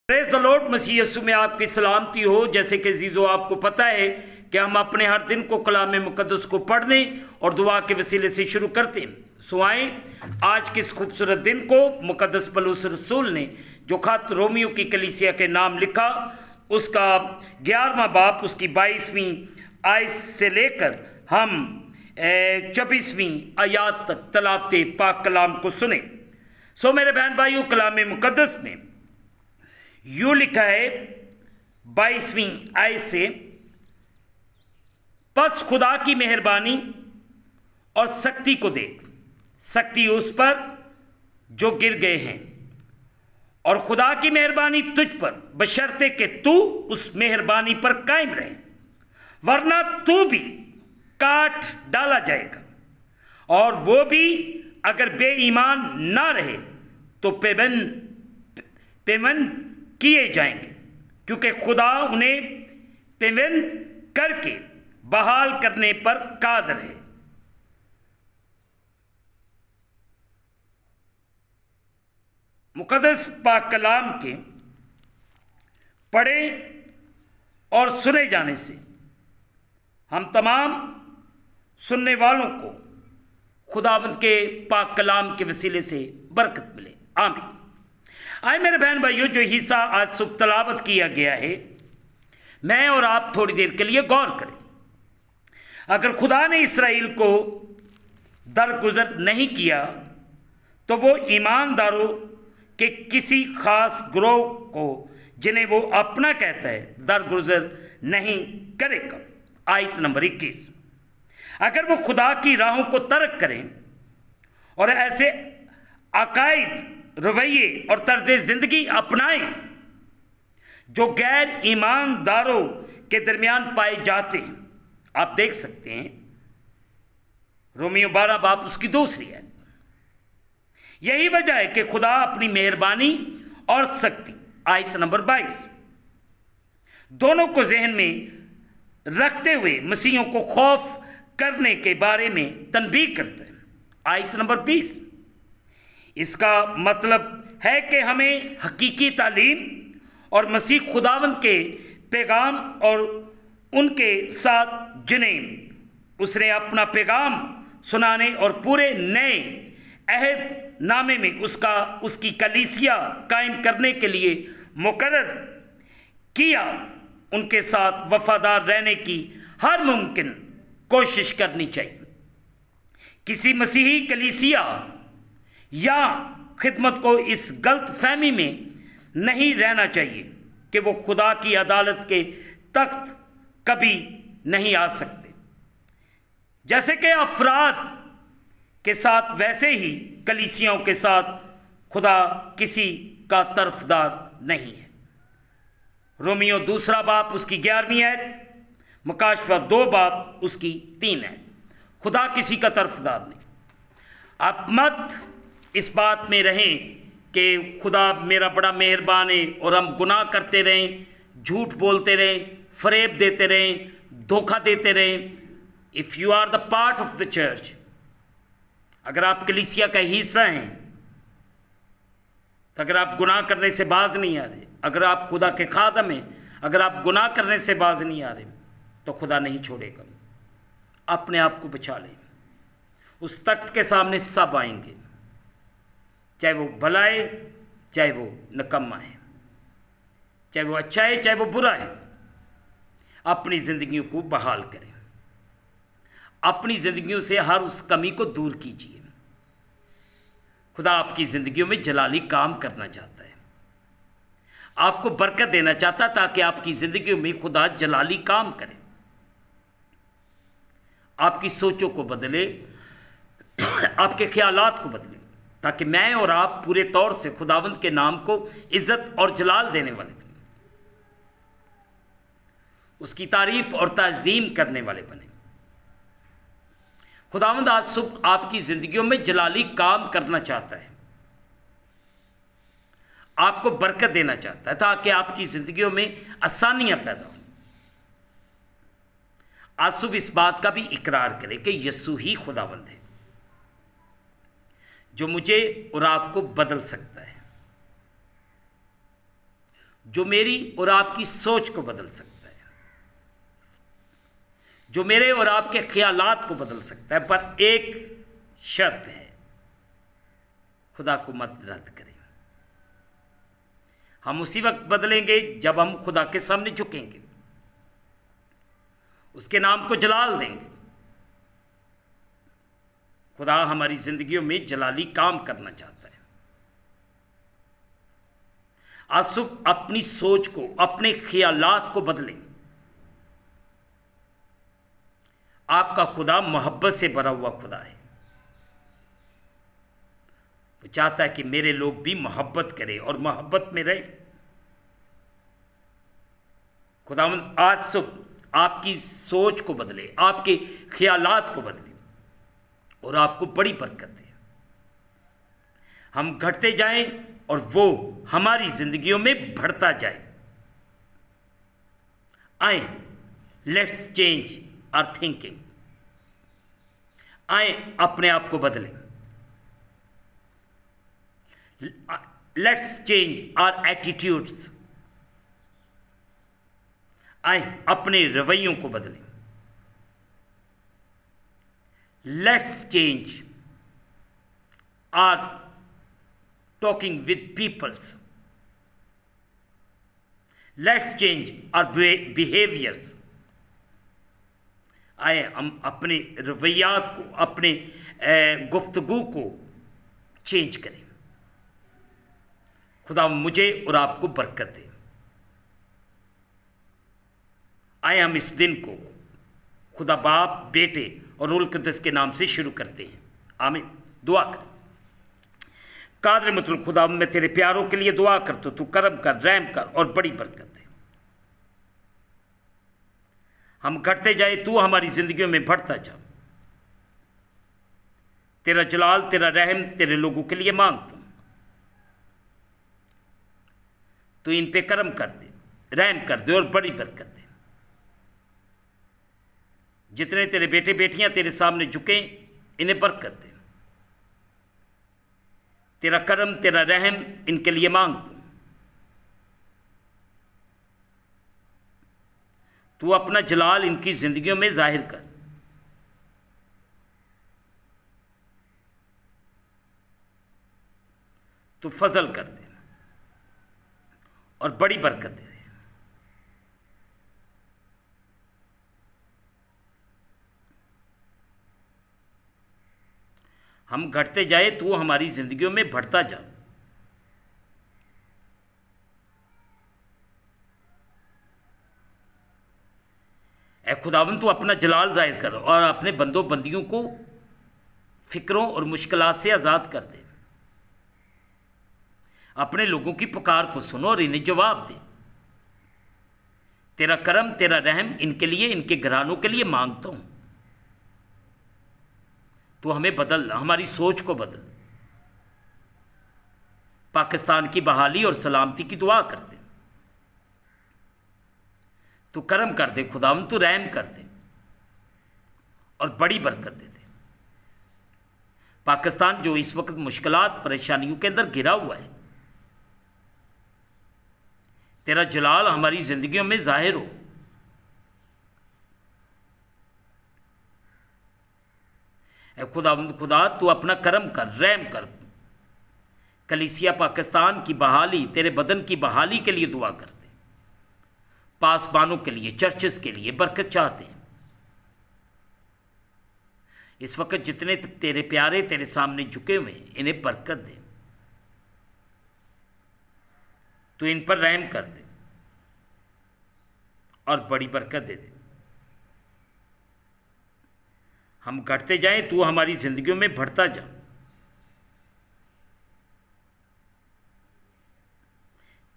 Praise the Lord. Masih Yeshu में आपकी सलामती हो। जैसे कि जीजो आपको पता है कि हम अपने हर दिन को कलाम मुकद्दस को पढ़ने और दुआ के वसीले से शुरू करते हैं। सो आए आज के इस खूबसूरत दिन को मुकद्दस पौलुस रसूल ने जो खत रोमियो की कलीसिया के नाम लिखा, उसका 11वां बाब उसकी 22वीं आयत से लेकर हम 24वीं आयत तक तलावते पाक कलाम को सुने। सो मेरे बहन भाइयों, कलाम मुकद्दस में यूं लिखा है 22वीं आयत से, बस खुदा की मेहरबानी और सख्ती को देख, सख्ती उस पर जो गिर गए हैं, और खुदा की मेहरबानी तुझ पर बशर्ते कि तू उस मेहरबानी पर कायम रहे, वरना तू भी काट डाला जाएगा। और वो भी अगर बेईमान ना रहे तो पेवंद किए जाएंगे, क्योंकि खुदा उन्हें पेवंद करके बहाल करने पर कादर है। मुकद्दस पाक कलाम के पढ़े और सुने जाने से हम तमाम सुनने वालों को खुदावंद के पाक कलाम के वसीले से बरकत मिले। आमीन। आए मेरे बहन भाइयों, जो हिस्सा आज सुबह तलावत किया गया है, मैं और आप थोड़ी देर के लिए गौर करें। अगर खुदा ने इसराइल को दरगुजर नहीं किया तो वो ईमानदारों के किसी खास ग्रोह को, जिन्हें वो अपना कहता है, दरगुजर नहीं करेगा। आयत नंबर 21। अगर वो खुदा की राहों को तर्क करें और ऐसे अकायद, रवैये और तर्ज जिंदगी अपनाएं जो गैर ईमानदारों के दरमियान पाए जाते हैं, आप देख सकते हैं रोमियो 12 बाब उसकी 2 है। यही वजह है कि खुदा अपनी मेहरबानी और सख्ती, आयत नंबर 22, दोनों को जहन में रखते हुए मसीहों को खौफ करने के बारे में तनबीह करता है। आयत नंबर 20। इसका मतलब है कि हमें हकीकी तालीम और मसीह खुदावंद के पैगाम और उनके साथ जिन्हें उसने अपना पैगाम सुनाने और पूरे नए अहद नामे में उसकी कलीसिया कायम करने के लिए मुकर्रर किया, उनके साथ वफादार रहने की हर मुमकिन कोशिश करनी चाहिए। किसी मसीही कलीसिया या खिदमत को इस गलत फहमी में नहीं रहना चाहिए कि वो खुदा की अदालत के तख्त कभी नहीं आ सकते। जैसे कि अफराद के साथ, वैसे ही कलीसियाओं के साथ खुदा किसी का तरफदार नहीं है। रोमियो 2 बाब उसकी 11वीं आयत, मुकाशफा 2 बाब उसकी 3 आयत। खुदा किसी का तरफदार नहीं। आप मत इस बात में रहें कि खुदा मेरा बड़ा मेहरबान है और हम गुनाह करते रहें, झूठ बोलते रहें, फरेब देते रहें, धोखा देते रहें। If you are the part of the church, अगर आप कलीसिया का हिस्सा हैं, तो अगर आप गुनाह करने से बाज नहीं आ रहे, अगर आप खुदा के खादम हैं, अगर आप गुनाह करने से बाज नहीं आ रहे, तो खुदा नहीं छोड़ेगा। अपने आप को बचा लें। उस तख्त के सामने सब आएंगे, चाहे वो भला है, चाहे वो नकम्मा है, चाहे वो अच्छा है, चाहे वो बुरा है। अपनी ज़िंदगियों को बहाल करें। अपनी ज़िंदगियों से हर उस कमी को दूर कीजिए। खुदा आपकी ज़िंदगियों में जलाली काम करना चाहता है, आपको बरकत देना चाहता है, ताकि आपकी ज़िंदगियों में खुदा जलाली काम करे, आपकी सोचों को बदले, आपके ख्यालात को बदले, ताकि मैं और आप पूरे तौर से खुदावंद के नाम को इज्जत और जलाल देने वाले बने, उसकी तारीफ और ताज़ीम करने वाले बने। खुदावंद आज सुबह आपकी ज़िंदगियों में जलाली काम करना चाहता है, आपको बरकत देना चाहता है, ताकि आपकी ज़िंदगियों में आसानियां पैदा हो। आज सुबह इस बात का भी इकरार करें कि यीशु ही खुदावंद है, जो मुझे और आपको बदल सकता है। जो मेरी और आपकी सोच को बदल सकता है, जो मेरे और आपके ख्यालात को बदल सकता है, पर एक शर्त है, खुदा को मत रद्द करें। हम उसी वक्त बदलेंगे जब हम खुदा के सामने झुकेंगे, उसके नाम को जलाल देंगे। खुदा हमारी जिंदगियों में जलाली काम करना चाहता है। आज सुबह अपनी सोच को, अपने ख्यालात को बदलें। आपका खुदा मोहब्बत से भरा हुआ खुदा है। वो चाहता है कि मेरे लोग भी मोहब्बत करें और मोहब्बत में रहें। खुदावंद आज सुबह आपकी सोच को बदले, आपके ख्यालात को बदले और आपको बड़ी बरकत दे। हम घटते जाएं और वो हमारी जिंदगियों में बढ़ता जाए। आए, लेट्स चेंज आवर थिंकिंग। आए, अपने आप को बदलें। Let's change our attitudes. आए, अपने रवैयों को बदलें। Let's change our talking with peoples. Let's change our behaviours. आए, हम अपने रवैयात को, अपने गुफ्तगू को चेंज करें। खुदा मुझे और आपको बरकत दे। आए, हम इस दिन को खुदा बाप, बेटे और रूह कुद्दस के नाम से शुरू करते हैं। आमीन। दुआ कर। कादर मतलब खुदा, मैं तेरे प्यारों के लिए दुआ करता हूं, तू करम कर, रहम कर और बड़ी बरकत दे। हम घटते जाए, तू हमारी जिंदगियों में बढ़ता जा। तेरा जलाल, तेरा रहम तेरे लोगों के लिए मांगता हूं। तू इन पे करम कर दे, रहम कर दे और बड़ी बरकत दे। जितने तेरे बेटे बेटियां तेरे सामने झुके, इन्हें बरकत दे। तेरा करम, तेरा रहम इनके लिए मांगता हूं। तू अपना जलाल इनकी जिंदगियों में जाहिर कर। तू फजल कर दे और बड़ी बरकत दे। हम घटते जाए, तू हमारी जिंदगियों में बढ़ता जा। ऐ खुदावन, तू अपना जलाल जाहिर कर और अपने बंदों बंदियों को फिक्रों और मुश्किलात से आज़ाद कर दे। अपने लोगों की पुकार को सुनो और इन्हें जवाब दे। तेरा करम, तेरा रहम इनके लिए, इनके घरानों के लिए मांगता हूं। तू हमें बदल, हमारी सोच को बदल। पाकिस्तान की बहाली और सलामती की दुआ करते। तू करम कर दे खुदावंद, तू रहम कर दे और बड़ी बरकत दे दे। पाकिस्तान जो इस वक्त मुश्किलात, परेशानियों के अंदर घिरा हुआ है, तेरा जलाल हमारी जिंदगियों में जाहिर हो। ऐ खुदावंद खुदा, तू अपना करम कर, रहम कर। कलीसिया पाकिस्तान की बहाली, तेरे बदन की बहाली के लिए दुआ करते। पासबानों के लिए, चर्चेस के लिए बरकत चाहते हैं। इस वक्त जितने तेरे प्यारे तेरे सामने झुके हुए हैं, इन्हें बरकत दे। तू इन पर रहम कर दे और बड़ी बरकत दे दे। हम घटते जाएं, तू हमारी जिंदगियों में बढ़ता जा।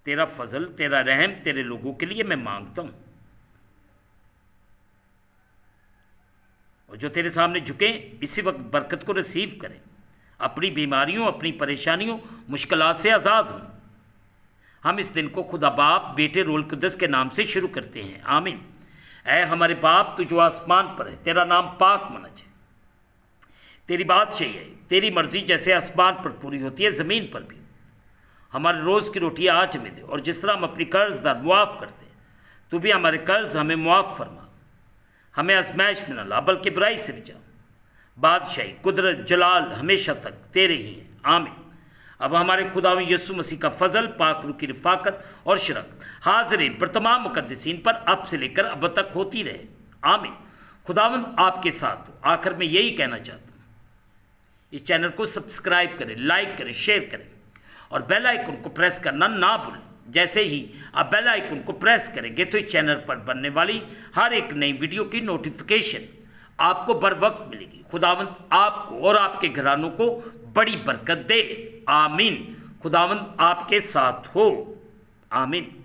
तेरा फजल, तेरा रहम तेरे लोगों के लिए मैं मांगता हूं। और जो तेरे सामने झुके, इसी वक्त बरकत को रिसीव करें। अपनी बीमारियों, अपनी परेशानियों, मुश्किलात से आज़ाद हों। हम इस दिन को खुदा बाप, बेटे, रूह कुद्दस के नाम से शुरू करते हैं। आमीन। ऐ हमारे बाप, तू जो आसमान पर है, तेरा नाम पाक माना जाए। तेरी बात सही है, तेरी मर्जी जैसे आसमान पर पूरी होती है, ज़मीन पर भी। हमारे रोज़ की रोटी आज हमें दे, और जिस तरह हम अपनी कर्जदार मुआफ़ करते हैं, तू भी हमारे कर्ज हमें मुआफ़ फरमा। हमें आजमाइश में न ला, बल्कि बुराई से बचा। बादशाही, कुदरत, जलाल हमेशा तक तेरे ही हैं, आमीन। अब हमारे खुदावंद यीशु मसीह का फजल, पाक रूह की रिफाकत और शरकत हाज़रीन पर, तमाम मुकद्दसीन पर अब से लेकर अब तक होती रहे, आमीन। खुदावंद आपके साथ हो। आखिर में यही कहना चाहता हूँ, इस चैनल को सब्सक्राइब करें, लाइक करें, शेयर करें और बेल आइकन को प्रेस करना ना भूलें। जैसे ही आप बेल आइकन को प्रेस करेंगे तो इस चैनल पर बनने वाली हर एक नई वीडियो की नोटिफिकेशन आपको बर वक्त मिलेगी। खुदावंद आपको और आपके घरानों को बड़ी बरकत दे, आमीन। खुदावंद आपके साथ हो, आमीन।